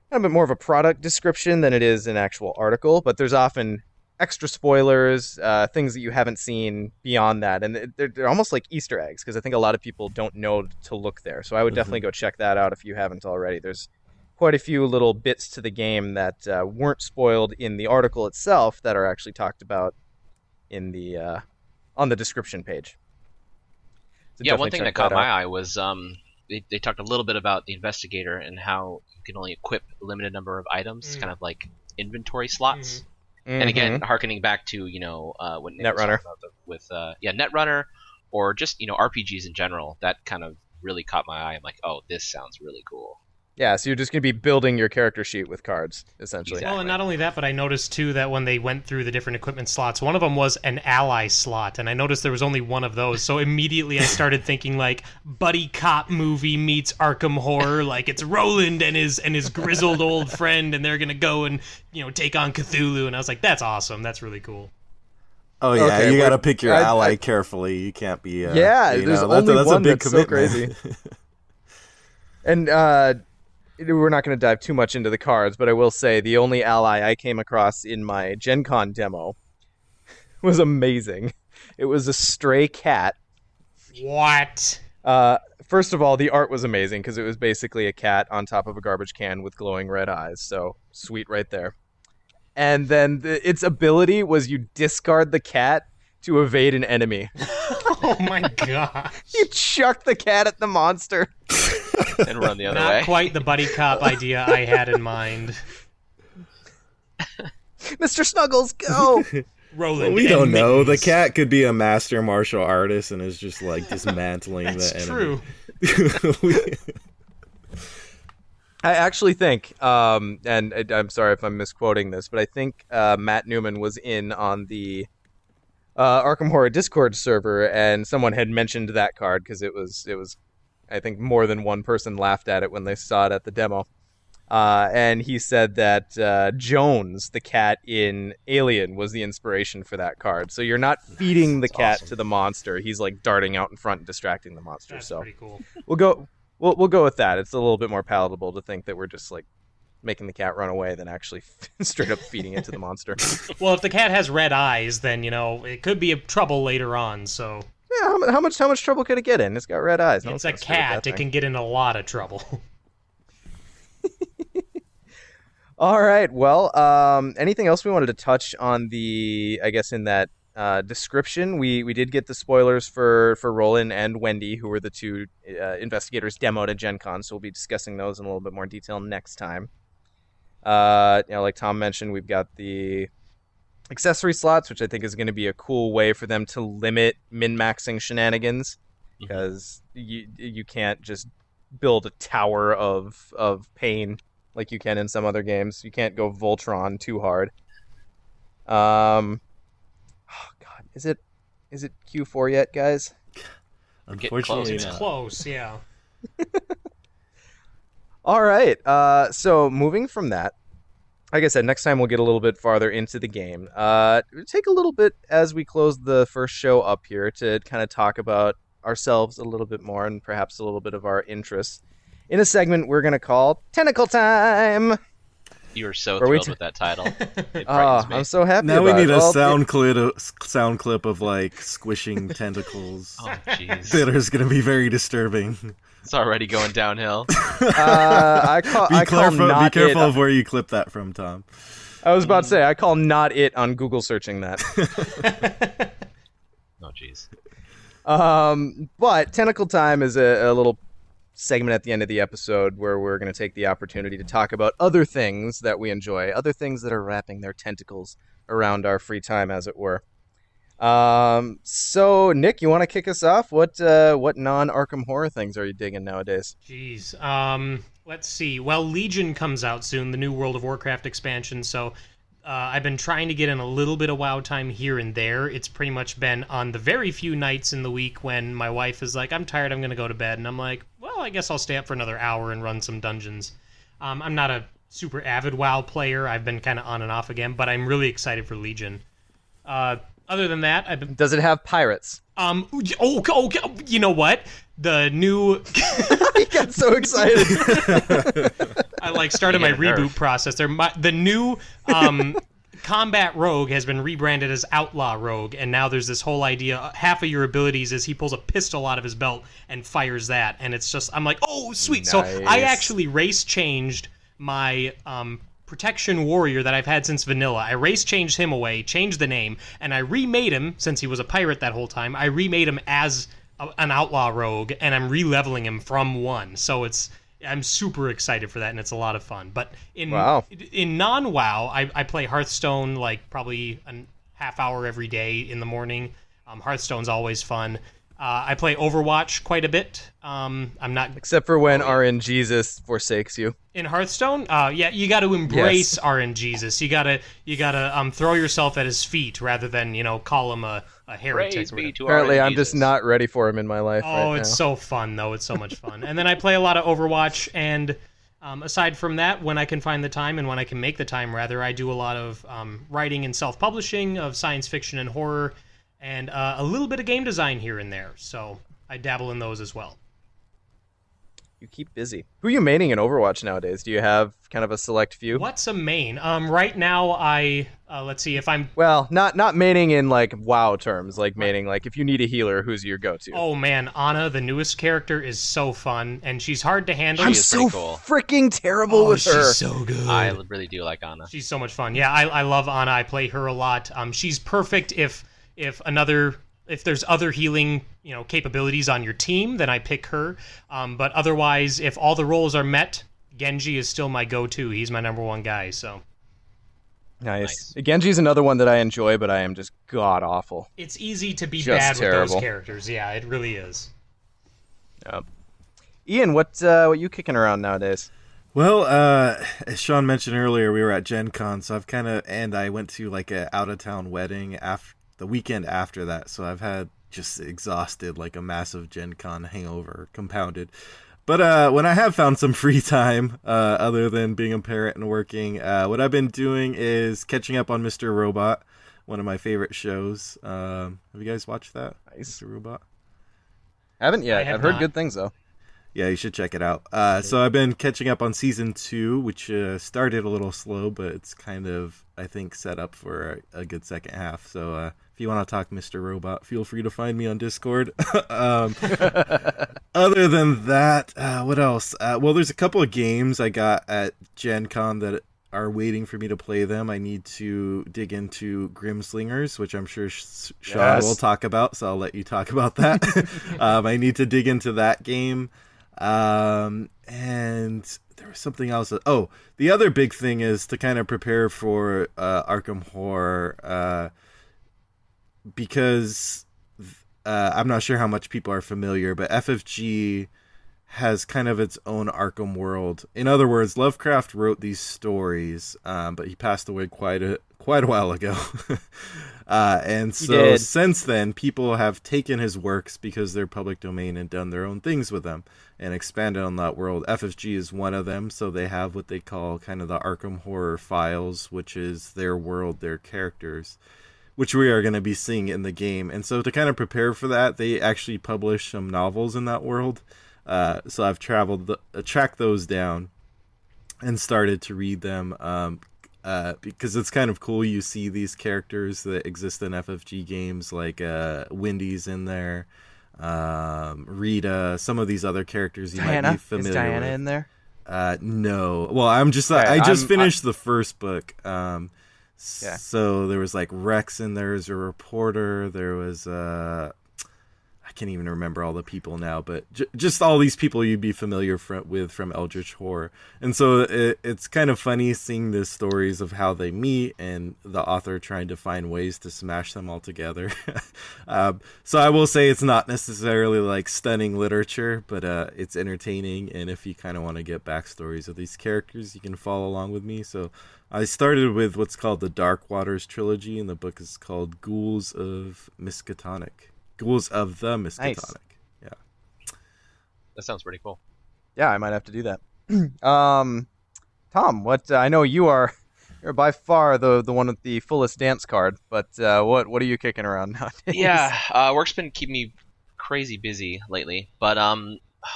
bit more of a product description than it is an actual article, but there's often extra spoilers, things that you haven't seen beyond that, and they're almost like Easter eggs, because I think a lot of people don't know to look there, so I would definitely go check that out if you haven't already. There's quite a few little bits to the game that weren't spoiled in the article itself that are actually talked about in the on the description page. So yeah, one thing that caught out. my eye was they talked a little bit about the investigator and how you can only equip a limited number of items, kind of like inventory slots. And again, harkening back to what Nick was talking about with Netrunner, or just RPGs in general, that kind of really caught my eye. I'm like, oh, this sounds really cool. Yeah, so you're just going to be building your character sheet with cards, essentially. Exactly. Well, and not only that, but I noticed, too, that when they went through the different equipment slots, one of them was an ally slot, and I noticed there was only one of those, so immediately I started thinking, like, buddy cop movie meets Arkham Horror, like, it's Roland and his grizzled old friend, and they're going to go and, take on Cthulhu, and I was like, that's awesome, that's really cool. Oh, yeah, okay, you got to pick your ally carefully. You can't be... there's only that's one a big that's commitment. so crazy. And, we're not going to dive too much into the cards, but I will say the only ally I came across in my Gen Con demo was amazing. It was a stray cat. What? First of all, the art was amazing because it was basically a cat on top of a garbage can with glowing red eyes, so sweet right there. And then its ability was you discard the cat to evade an enemy. Oh my gosh. You chuck the cat at the monster. And run the other Not way. quite the buddy cop idea I had in mind. Mr. Snuggles, go! Roland. We don't know. The mittens. cat could be a master martial artist and is just like dismantling That's the true. enemy. I actually think, and I'm sorry if I'm misquoting this, but I think Matt Newman was in on the Arkham Horror Discord server, and someone had mentioned that card because it was, I think more than one person laughed at it when they saw it at the demo. And he said that Jones, the cat in Alien, was the inspiration for that card. So you're not feeding the cat to the monster; he's like darting out in front and distracting the monster. That's so pretty cool. we'll go with that. It's a little bit more palatable to think that we're just like making the cat run away than actually straight up feeding it to the monster. Well, if the cat has red eyes, then it could be a trouble later on. So Yeah, how much trouble could it get in? It's got red eyes. No it's one's a gonna screw with cat. that It thing. can get in a lot of trouble. All right. Well, anything else we wanted to touch on I guess in that description? We did get the spoilers for Roland and Wendy, who were the two investigators demoed at Gen Con, so we'll be discussing those in a little bit more detail next time. Like Tom mentioned, we've got the accessory slots, which I think is going to be a cool way for them to limit min-maxing shenanigans, because you can't just build a tower of pain like you can in some other games. You can't go Voltron too hard. Oh God, is it Q4 yet, guys? Unfortunately, It's not. close, yeah. All right. So moving from that, like I said, next time we'll get a little bit farther into the game. Take a little bit as we close the first show up here to kind of talk about ourselves a little bit more and perhaps a little bit of our interests in a segment we're going to call Tentacle Time. You were so Were we thrilled with that title. It Oh, frightens me. I'm so happy Now we about need it. a Well, sound clip of like squishing tentacles. Oh, jeez. That is going to be very disturbing. It's already going downhill. I call Be not careful it. of where you clip that from, Tom. I was about to say I call not it on Google searching that. Oh, jeez. But Tentacle Time is a little segment at the end of the episode where we're going to take the opportunity to talk about other things that we enjoy, other things that are wrapping their tentacles around our free time, as it were. So Nick, you want to kick us off? What non-Arkham Horror things are you digging nowadays? Jeez. Let's see. Well, Legion comes out soon, the new World of Warcraft expansion, so I've been trying to get in a little bit of WoW time here and there. It's pretty much been on the very few nights in the week when my wife is like, I'm tired, I'm going to go to bed. And I'm like, well, I guess I'll stay up for another hour and run some dungeons. I'm not a super avid WoW player. I've been kind of on and off again, but I'm really excited for Legion. Other than that, I've been... Does it have pirates? You know what? The new... He got so excited. I started my reboot process. The new combat rogue has been rebranded as outlaw rogue, and now there's this whole idea. Half of your abilities is he pulls a pistol out of his belt and fires that, and it's just I'm like, oh sweet. Nice. So I actually race changed my protection warrior that I've had since vanilla. I race changed him away, changed the name, and I remade him since he was a pirate that whole time. I remade him as an outlaw rogue, and I'm re-leveling him from 1. So I'm super excited for that, and it's a lot of fun. But in non-WoW, I play Hearthstone probably a half hour every day in the morning. Hearthstone's always fun. I play Overwatch quite a bit. I'm not except for when RNGesus forsakes you. In Hearthstone, you got to embrace RNGesus. You gotta throw yourself at his feet rather than call him a heretic. Praise be to Apparently, I'm RNGesus. just not ready for him in my life. Oh, right it's now. so fun though. It's so much fun. And then I play a lot of Overwatch. And aside from that, when I can find the time and when I can make the time, rather, I do a lot of writing and self-publishing of science fiction and horror, and a little bit of game design here and there. So I dabble in those as well. You keep busy. Who are you maining in Overwatch nowadays? Do you have kind of a select few? What's a main? Right now, let's see if I'm... Well, not maining in WoW terms, maining if you need a healer, who's your go-to? Oh man, Ana, the newest character, is so fun, and she's hard to handle. I'm She is so pretty cool. freaking terrible with her. She's so good. I really do like Anna. She's so much fun. Yeah, I love Ana. I play her a lot. She's perfect if there's other healing capabilities on your team, then I pick her. But otherwise, if all the roles are met, Genji is still my go-to. He's my number one guy. So Nice. Genji's another one that I enjoy, but I am just god awful. it's easy to be Just bad with terrible. those characters. Yeah, it really is. Yep. Ian, what you kicking around nowadays? Well, as Sean mentioned earlier, we were at Gen Con, so I went to a out-of-town wedding the weekend after that, so I've had just exhausted a massive Gen Con hangover compounded. But when I have found some free time, other than being a parent and working, what I've been doing is catching up on Mr. Robot, one of my favorite shows. Have you guys watched that? Nice. Mr. Robot? Haven't yet. have I've heard not. good things though. Yeah, you should check it out. So I've been catching up on season 2, which started a little slow, but it's kind of, I think, set up for a good second half. So if you want to talk Mr. Robot, feel free to find me on Discord. Other than that, what else? Well, there's a couple of games I got at Gen Con that are waiting for me to play them. I need to dig into Grimslingers, which I'm sure Sean Yes. will talk about, so I'll let you talk about that. I need to dig into that game. And there was something else. Oh, the other big thing is to kind of prepare for Arkham Horror, because I'm not sure how much people are familiar, but FFG has kind of its own Arkham world. In other words, Lovecraft wrote these stories, but he passed away quite a while ago. And so since then, people have taken his works because they're public domain and done their own things with them and expanded on that world. FFG is one of them, so they have what they call kind of the Arkham Horror files, which is their world, their characters, which we are going to be seeing in the game. And so to kind of prepare for that, they actually publish some novels in that world. So I've tracked those down and started to read them, because it's kind of cool. You see these characters that exist in FFG games, like Wendy's in there, Rita, some of these other characters you might be familiar Is Diana with. in there? No. Well, I just finished the first book. So there was Rex in there as a reporter. There was I can't even remember all the people now, but just all these people you'd be familiar with from Eldritch Horror. And so it's kind of funny seeing the stories of how they meet and the author trying to find ways to smash them all together. So I will say it's not necessarily like stunning literature, but it's entertaining. And if you kind of want to get backstories of these characters, you can follow along with me. So I started with what's called the Dark Waters Trilogy, and the book is called Ghouls of Miskatonic. Ghouls of the Miskatonic. Nice. Yeah. That sounds pretty cool. Yeah, I might have to do that. Tom, what I know you're by far the one with the fullest dance card, but what are you kicking around nowadays? Yeah, work's been keeping me crazy busy lately. But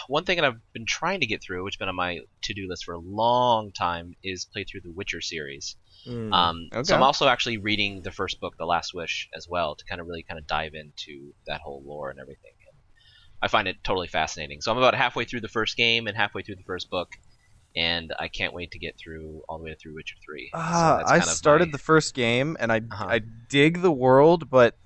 one thing that I've been trying to get through, which has been on my to-do list for a long time, is play through the Witcher series. Okay. So I'm also actually reading the first book, The Last Wish, as well, to kind of dive into that whole lore and everything. And I find it totally fascinating. So I'm about halfway through the first game and halfway through the first book, and I can't wait to get through all the way through Witcher 3. So I started the first game, and I dig the world, but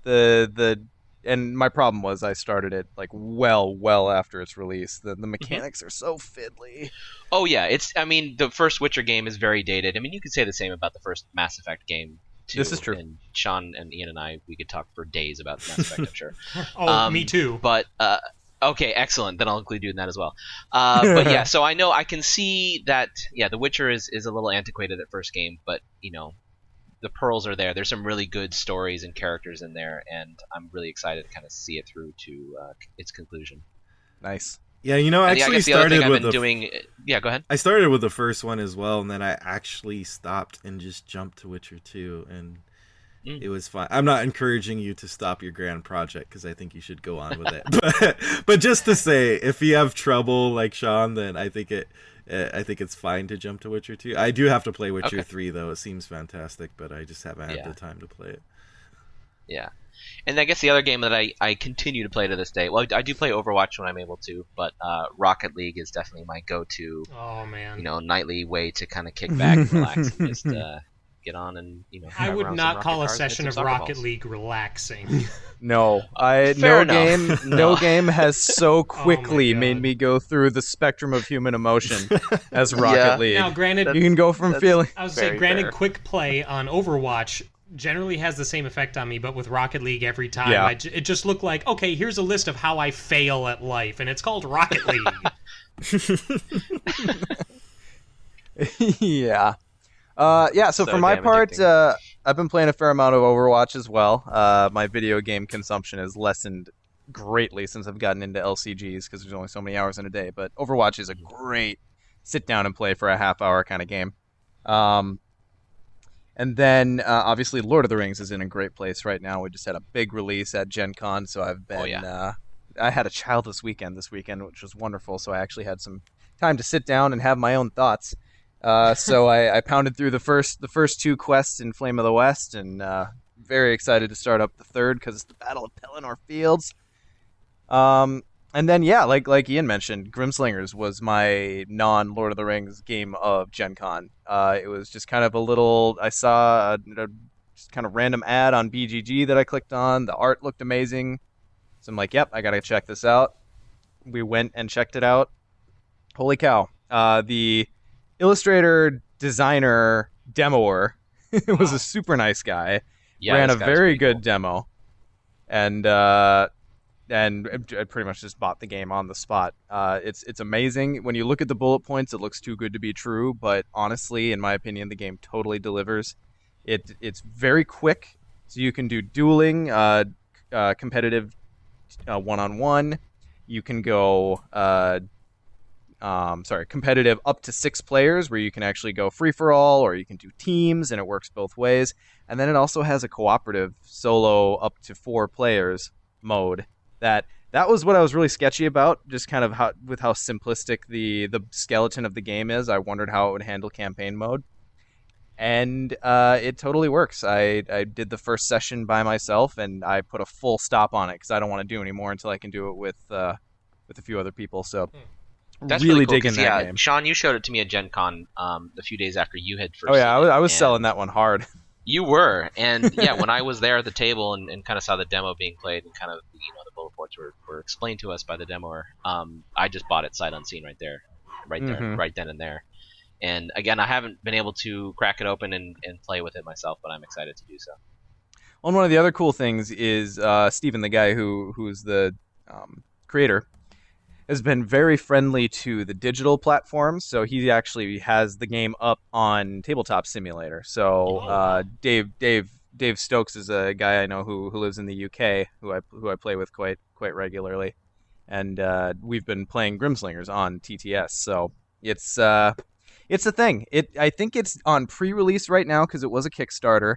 and my problem was I started it like well after its release. The mechanics are so fiddly. Oh yeah, the first Witcher game is very dated. I mean, you could say the same about the first Mass Effect game too. This is true. And Sean and Ian and I, we could talk for days about Mass Effect, I'm sure. Me too. But okay, excellent. Then I'll include you in that as well. But yeah, so I can see that. Yeah, The Witcher is a little antiquated at first game, but the pearls are there. There's some really good stories and characters in there, and I'm really excited to kind of see it through to its conclusion. Nice. Yeah, I actually started with Yeah, go ahead. I started with the first one as well, and then I actually stopped and just jumped to Witcher 2, and it was fun. I'm not encouraging you to stop your grand project, because I think you should go on with it. But just to say, if you have trouble like Sean, then I think it's fine to jump to Witcher 2. I do have to play Witcher 3, though. It seems fantastic, but I just haven't had the time to play it. Yeah. And I guess the other game that I continue to play to this day, well, I do play Overwatch when I'm able to, but Rocket League is definitely my go-to, nightly way to kind of kick back and relax and just get on and, I would not call a session of Rocket League relaxing. No, no game has so quickly made me go through the spectrum of human emotion as Rocket League. Now, granted, you can go from feeling. I would say, granted, quick play on Overwatch generally has the same effect on me, but with Rocket League every time, it just looked like, okay, here's a list of how I fail at life, and it's called Rocket League. Yeah. So for my part, I've been playing a fair amount of Overwatch as well. My video game consumption has lessened greatly since I've gotten into LCGs, because there's only so many hours in a day, but Overwatch is a great sit down and play for a half hour kind of game. And then, obviously, Lord of the Rings is in a great place right now. We just had a big release at Gen Con, so I've been... I had a childless weekend this weekend, which was wonderful, so I actually had some time to sit down and have my own thoughts. So I pounded through the first two quests in Flame of the West, and very excited to start up the third, because it's the Battle of Pelennor Fields. And then, like Ian mentioned, Grimslingers was my non-Lord of the Rings game of Gen Con. It was just kind of I saw a just kind of random ad on BGG that I clicked on. The art looked amazing. So I'm like, yep, I got to check this out. We went and checked it out. Holy cow. The illustrator, designer, demoer was a super nice guy. Yeah, ran a very good demo. And I pretty much just bought the game on the spot. It's amazing. When you look at the bullet points, it looks too good to be true, but honestly, in my opinion, the game totally delivers. It's very quick, so you can do dueling, competitive one-on-one. You can go competitive up to 6 players, where you can actually go free-for-all, or you can do teams, and it works both ways. And then it also has a cooperative solo up to 4 players mode. That was what I was really sketchy about, just kind of how simplistic the skeleton of the game is. I wondered how it would handle campaign mode. And it totally works. I did the first session by myself, and I put a full stop on it, because I don't want to do any more until I can do it with a few other people. So that's really cool, digging that game. Sean, you showed it to me at Gen Con a few days after you had first. Oh yeah, I was selling that one hard. You were, and yeah, when I was there at the table and kind of saw the demo being played and kind of the bullet reports were explained to us by the demoer, I just bought it sight unseen right there, right then and there. And again, I haven't been able to crack it open and play with it myself, but I'm excited to do so. Well, and one of the other cool things is Steven, the guy who's the creator, has been very friendly to the digital platforms. So he actually has the game up on Tabletop Simulator. So Dave Stokes is a guy I know who lives in the UK, who I play with quite regularly, and we've been playing Grimslingers on TTS. So it's a thing. I think it's on pre-release right now because it was a Kickstarter.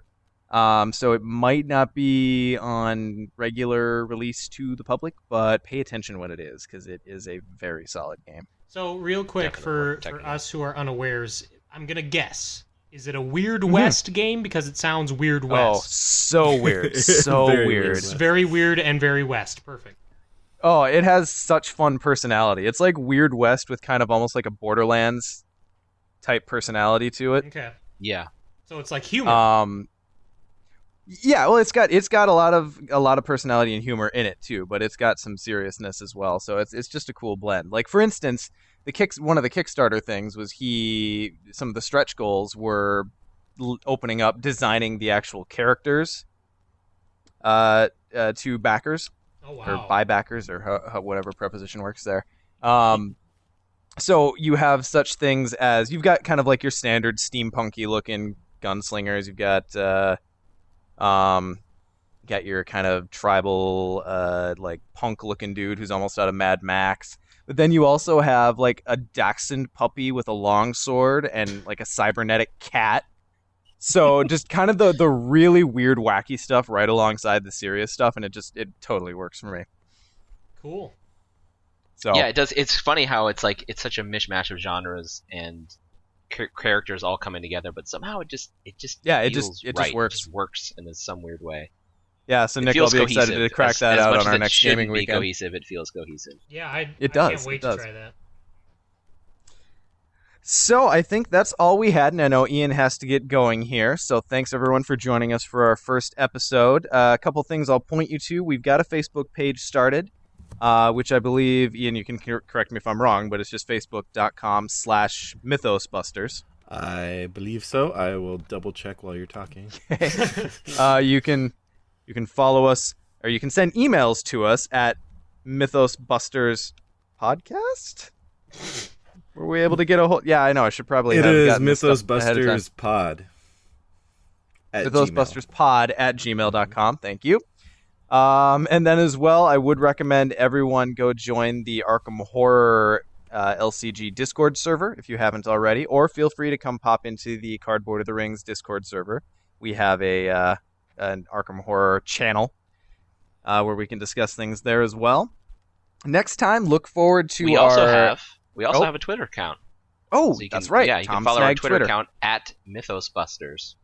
So it might not be on regular release to the public, but pay attention when it is, because it is a very solid game. So real quick, for us who are unawares, I'm going to guess. Is it a Weird West game? Because it sounds Weird West. Oh, so weird. So weird. It's very weird and very West. Perfect. Oh, it has such fun personality. It's like Weird West with kind of almost like a Borderlands type personality to it. Okay. Yeah. So it's like humor. Yeah, well, it's got a lot of personality and humor in it too, but it's got some seriousness as well. So it's just a cool blend. Like, for instance, one of the Kickstarter things was some of the stretch goals were opening up designing the actual characters to backers. Oh, wow. Or by backers, or whatever preposition works there. So you have such things as, you've got kind of like your standard steampunky looking gunslingers. You've got your kind of tribal, like punk-looking dude who's almost out of Mad Max. But then you also have like a dachshund puppy with a long sword and like a cybernetic cat. So just kind of the really weird, wacky stuff right alongside the serious stuff, and it totally works for me. Cool. So yeah, it does. It's funny how it's such a mishmash of genres and characters all coming together, but somehow it just works. It just works in some weird way. Yeah, so Nick, I'll be excited to crack that out on our next gaming weekend. Cohesive, it feels cohesive. Yeah, I does. Can't wait to try that. So I think that's all we had, and I know Ian has to get going here. So thanks everyone for joining us for our first episode. A couple things I'll point you to. We've got a Facebook page started, which I believe, Ian, you can correct me if I'm wrong, but it's just facebook.com/Mythos Busters. I believe so. I will double check while you're talking. You can follow us, or you can send emails to us at Mythos Busters Podcast. Were we able to get a hold? Yeah, I know. I should probably. It have is Mythos Busters Pod. Mythos Busters Pod at gmail.com. Thank you. And then as well, I would recommend everyone go join the Arkham Horror LCG Discord server if you haven't already, or feel free to come pop into the Cardboard of the Rings Discord server. We have an Arkham Horror channel where we can discuss things there as well. Next time, look forward to We also have a Twitter account. Oh, so that's right. Yeah, you can follow our Twitter account at Mythos Busters.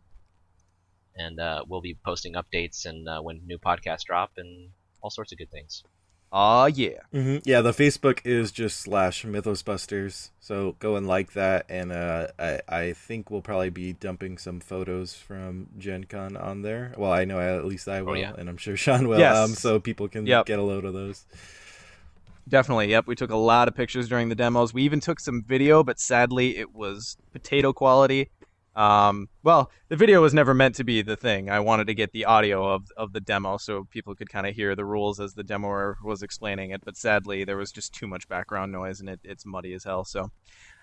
And we'll be posting updates and when new podcasts drop and all sorts of good things. Oh, yeah. Mm-hmm. Yeah, the Facebook is just /Mythos Busters. So go and like that. And I think we'll probably be dumping some photos from Gen Con on there. Well, I know at least I will, and I'm sure Sean will. Yes. So people can get a load of those. Definitely, yep. We took a lot of pictures during the demos. We even took some video, but sadly it was potato quality. Well, the video was never meant to be the thing. I wanted to get the audio of the demo so people could kind of hear the rules as the demoer was explaining it, but sadly there was just too much background noise and it's muddy as hell, so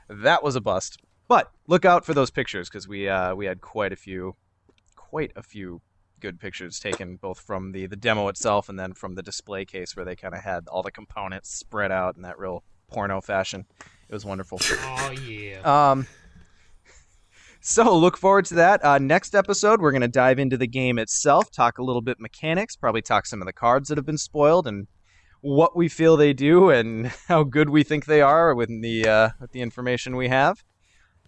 that was a bust. But look out for those pictures, because we had quite a few good pictures taken, both from the demo itself and then from the display case where they kind of had all the components spread out in that real porno fashion. It was wonderful. Oh, yeah. So look forward to that. Next episode, we're going to dive into the game itself, talk a little bit mechanics, probably talk some of the cards that have been spoiled and what we feel they do and how good we think they are with the information we have.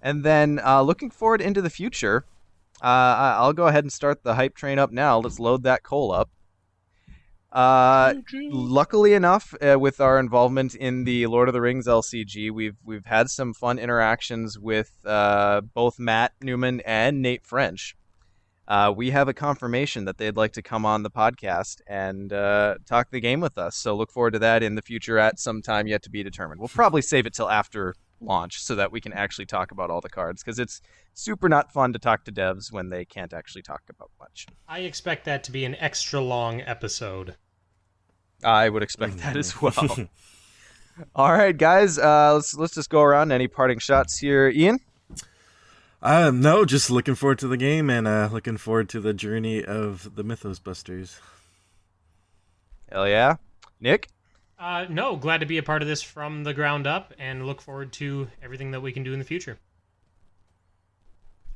And then looking forward into the future, I'll go ahead and start the hype train up now. Let's load that coal up. Luckily enough, with our involvement in the Lord of the Rings LCG, we've had some fun interactions with both Matt Newman and Nate French. we have a confirmation that they'd like to come on the podcast and talk the game with us. So look forward to that in the future at some time yet to be determined. We'll probably save it till after launch so that we can actually talk about all the cards, because it's super not fun to talk to devs when they can't actually talk about much. I expect that to be an extra long episode. I would expect that as well. All right, guys, let's just go around. Any parting shots here, Ian? No, just looking forward to the game and looking forward to the journey of the Mythos Busters. Hell yeah. Nick? No, glad to be a part of this from the ground up and look forward to everything that we can do in the future.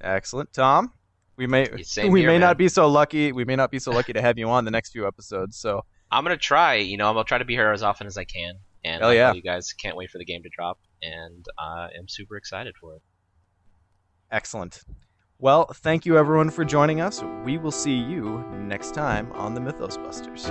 Excellent. Tom? We may man. not be so lucky. We may not be so lucky to have you on the next few episodes. So I'm gonna try. I'll try to be here as often as I can. And Hell yeah. you guys can't wait for the game to drop, and I'm super excited for it. excellent. Well, thank you everyone for joining us. We will see you next time on the Mythos Busters.